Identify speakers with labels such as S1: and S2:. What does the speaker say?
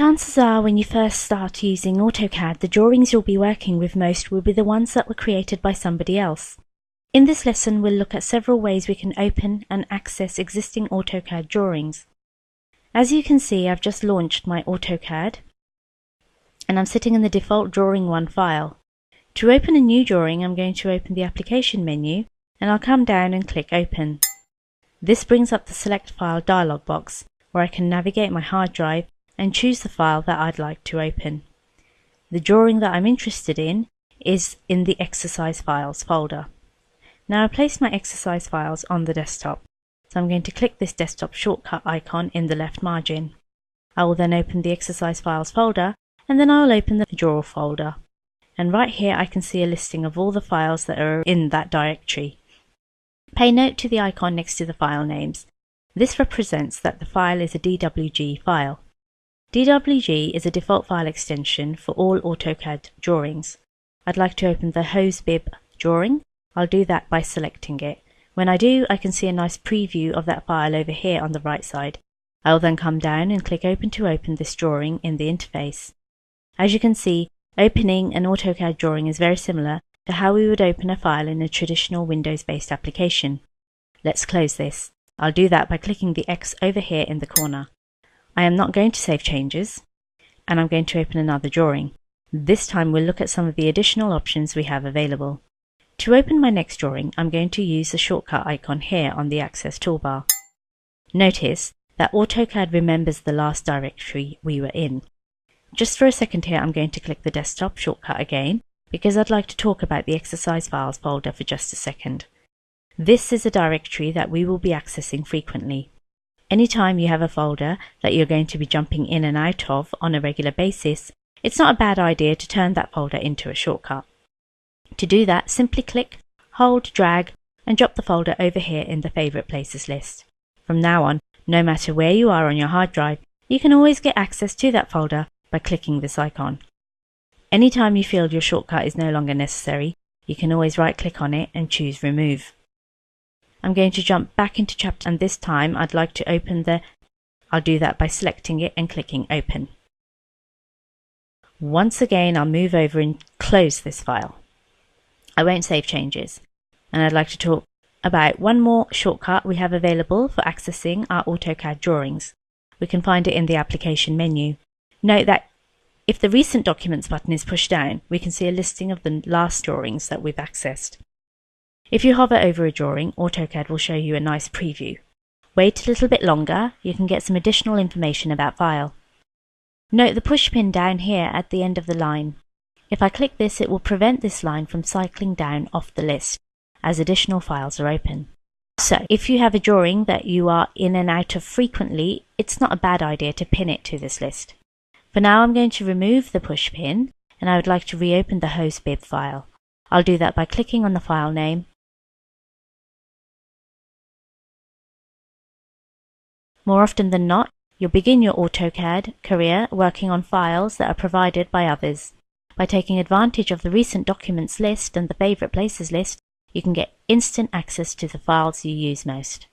S1: Chances are when you first start using AutoCAD, the drawings you'll be working with most will be the ones that were created by somebody else. In this lesson, we'll look at several ways we can open and access existing AutoCAD drawings. As you can see, I've just launched my AutoCAD and I'm sitting in the default Drawing 1 file. To open a new drawing, I'm going to open the Application menu and I'll come down and click Open. This brings up the Select File dialog box where I can navigate my hard drive and choose the file that I'd like to open. The drawing that I'm interested in is in the Exercise Files folder. Now I've placed my exercise files on the desktop, so I'm going to click this desktop shortcut icon in the left margin. I will then open the Exercise Files folder and then I'll open the Draw folder. And right here I can see a listing of all the files that are in that directory. Pay note to the icon next to the file names. This represents that the file is a DWG file. DWG is a default file extension for all AutoCAD drawings. I'd like to open the HoseBib drawing. I'll do that by selecting it. When I do, I can see a nice preview of that file over here on the right side. I will then come down and click Open to open this drawing in the interface. As you can see, opening an AutoCAD drawing is very similar to how we would open a file in a traditional Windows-based application. Let's close this. I'll do that by clicking the X over here in the corner. I am not going to save changes, and I'm going to open another drawing. This time we'll look at some of the additional options we have available. To open my next drawing, I'm going to use the shortcut icon here on the Access toolbar. Notice that AutoCAD remembers the last directory we were in. Just for a second here, I'm going to click the desktop shortcut again, because I'd like to talk about the Exercise Files folder for just a second. This is a directory that we will be accessing frequently. Anytime you have a folder that you're going to be jumping in and out of on a regular basis, it's not a bad idea to turn that folder into a shortcut. To do that, simply click, hold, drag, and drop the folder over here in the Favorite Places list. From now on, no matter where you are on your hard drive, you can always get access to that folder by clicking this icon. Anytime you feel your shortcut is no longer necessary, you can always right-click on it and choose Remove. I'm going to jump back into Chapter, and this time I'd like to open I'll do that by selecting it and clicking Open. Once again, I'll move over and close this file. I won't save changes. And I'd like to talk about one more shortcut we have available for accessing our AutoCAD drawings. We can find it in the Application menu. Note that if the Recent Documents button is pushed down, we can see a listing of the last drawings that we've accessed. If you hover over a drawing, AutoCAD will show you a nice preview. Wait a little bit longer, you can get some additional information about file. Note the push pin down here at the end of the line. If I click this, it will prevent this line from cycling down off the list, as additional files are open. So, if you have a drawing that you are in and out of frequently, it's not a bad idea to pin it to this list. For now, I'm going to remove the push pin, and I would like to reopen the HoseBib file. I'll do that by clicking on the file name. More often than not, you'll begin your AutoCAD career working on files that are provided by others. By taking advantage of the Recent Documents list and the Favorite Places list, you can get instant access to the files you use most.